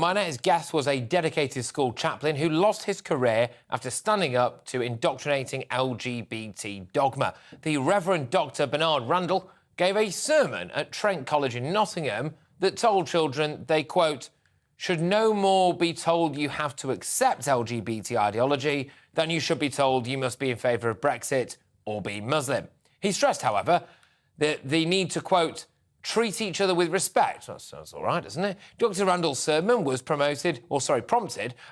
My next guest was a dedicated school chaplain who lost his career after standing up to indoctrinating LGBT dogma. The Reverend Dr. Bernard Randall gave a sermon at Trent College in Nottingham that told children they, quote, should no more be told you have to accept LGBT ideology than you should be told you must be in favour of Brexit or be Muslim. He stressed, however, that the need to, quote, treat each other with respect. That sounds all right, doesn't it? Dr. Randall's sermon was prompted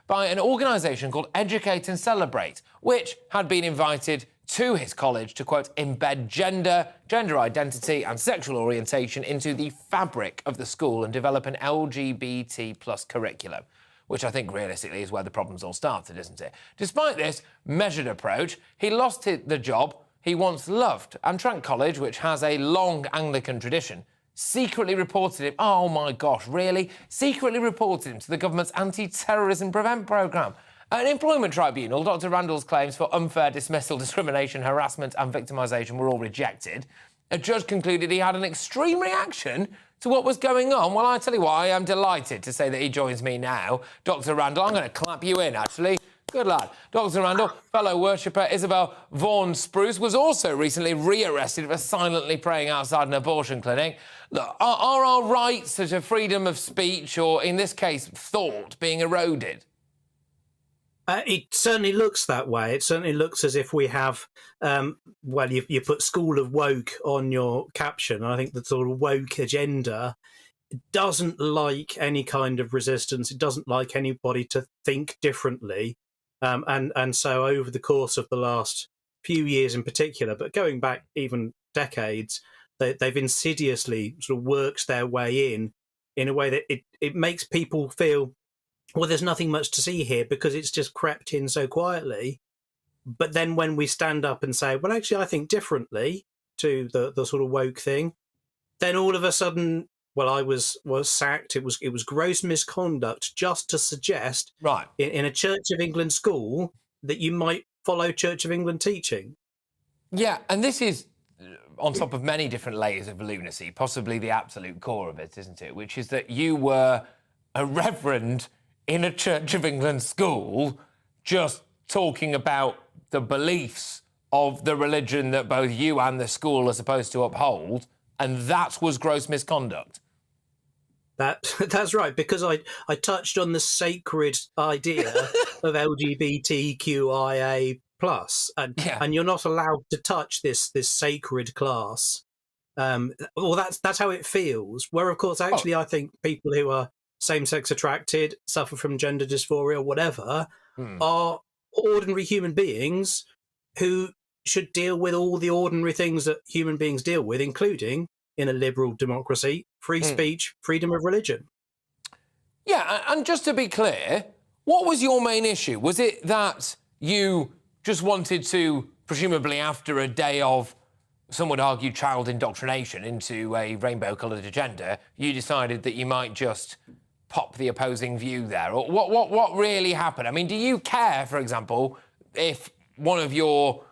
by an organisation called Educate and Celebrate, which had been invited to his college to, quote, embed gender identity and sexual orientation into the fabric of the school and develop an LGBT plus curriculum, which I think realistically is where the problems all started, isn't it? Despite this measured approach, he lost the job he once loved, and Trent College, which has a long Anglican tradition, secretly reported him, oh my gosh, really? Secretly reported him to the government's anti-terrorism prevent programme. An employment tribunal, Dr. Randall's claims for unfair dismissal, discrimination, harassment and victimisation were all rejected. A judge concluded he had an extreme reaction to what was going on. Well, I tell you what, I am delighted to say that he joins me now. Dr. Randall, I'm going to clap you in, actually. Good lad. Dr. Randall, fellow worshipper Isabel Vaughan-Spruce was also recently rearrested for silently praying outside an abortion clinic. Look, are our rights to freedom of speech, or in this case, thought, being eroded? It certainly looks that way. It certainly looks as if we have, well, you put School of Woke on your caption, and I think the sort of woke agenda doesn't like any kind of resistance. It doesn't like anybody to think differently. And so over the course of the last few years in particular, but going back even decades, they've insidiously sort of worked their way in a way that it makes people feel, well, there's nothing much to see here because it's just crept in so quietly. But then when we stand up and say, well, actually, I think differently to the sort of woke thing, then all of a sudden, well, I was sacked. It was gross misconduct just to suggest, right, in a Church of England school that you might follow Church of England teaching. Yeah, and this is on top of many different layers of lunacy, possibly the absolute core of it, isn't it? Which is that you were a reverend in a Church of England school just talking about the beliefs of the religion that both you and the school are supposed to uphold, and that was gross misconduct. That's right, because I touched on the sacred idea of LGBTQIA+, and you're not allowed to touch this sacred class. Well, that's how it feels. Where, of course, actually, I think people who are same-sex attracted, suffer from gender dysphoria, whatever, are ordinary human beings who should deal with all the ordinary things that human beings deal with, including, in a liberal democracy, free speech, freedom of religion. Yeah, and just to be clear, what was your main issue? Was it that you just wanted to, presumably after a day of, some would argue, child indoctrination into a rainbow-coloured agenda, you decided that you might just pop the opposing view there? Or what really happened? I mean, do you care, for example, if one of your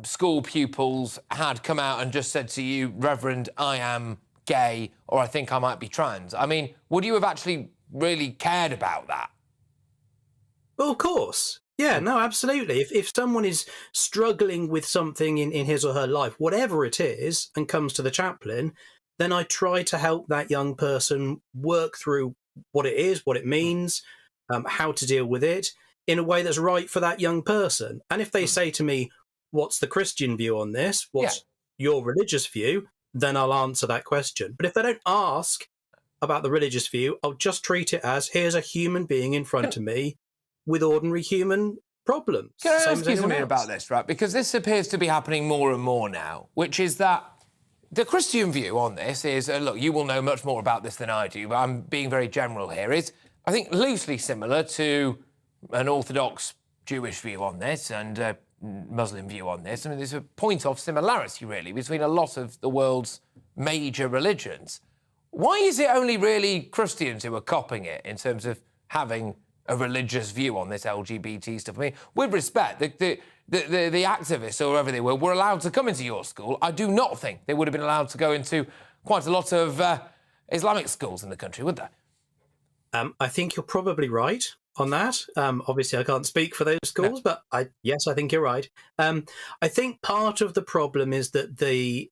school pupils had come out and just said to you, Reverend, I am gay, or I think I might be trans? I mean, would you have actually really cared about that? Well, of course. Yeah, no, absolutely. If someone is struggling with something in his or her life, whatever it is, and comes to the chaplain, then I try to help that young person work through what it is, what it means, how to deal with it in a way that's right for that young person. And if they say to me, what's the Christian view on this? What's your religious view? Then I'll answer that question. But if they don't ask about the religious view, I'll just treat it as, here's a human being in front of me with ordinary human problems. Can I ask you something about this, right? Because this appears to be happening more and more now, which is that the Christian view on this is, look, you will know much more about this than I do, but I'm being very general here, is, I think, loosely similar to an Orthodox Jewish view on this and Muslim view on this. I mean, there's a point of similarity, really, between a lot of the world's major religions. Why is it only really Christians who are copying it in terms of having a religious view on this LGBT stuff? I mean, with respect, the activists, or whoever they were allowed to come into your school. I do not think they would have been allowed to go into quite a lot of Islamic schools in the country, would they? I think you're probably right on that. Obviously, I can't speak for those schools, but yes, I think you're right. I think part of the problem is that the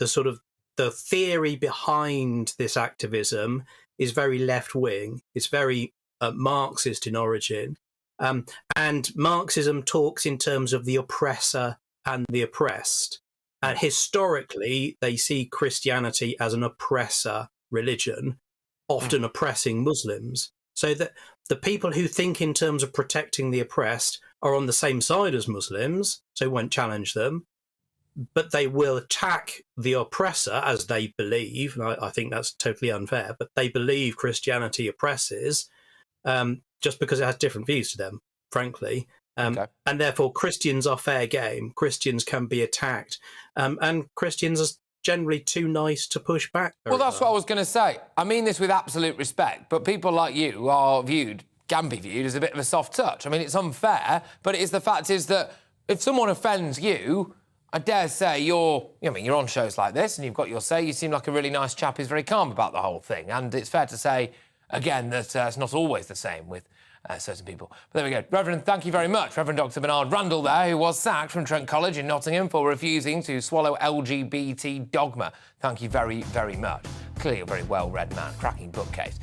sort of the theory behind this activism is very left wing. It's very Marxist in origin, and Marxism talks in terms of the oppressor and the oppressed. And historically, they see Christianity as an oppressor religion, often oppressing Muslims. So that the people who think in terms of protecting the oppressed are on the same side as Muslims, so won't challenge them, but they will attack the oppressor as they believe, and I think that's totally unfair, but they believe Christianity oppresses just because it has different views to them, frankly. Okay. And therefore, Christians are fair game. Christians can be attacked. And Christians are generally too nice to push back. Well, that's what I was going to say. I mean this with absolute respect, but people like you can be viewed as a bit of a soft touch. I mean, it's unfair, but the fact is that if someone offends you, I dare say you're on shows like this and you've got your say. You seem like a really nice chap who's very calm about the whole thing. And it's fair to say, again, that it's not always the same with certain people. But there we go. Reverend, thank you very much. Reverend Dr. Bernard Randall there, who was sacked from Trent College in Nottingham for refusing to swallow LGBT dogma. Thank you very, very much. Clearly a very well-read man. Cracking bookcase.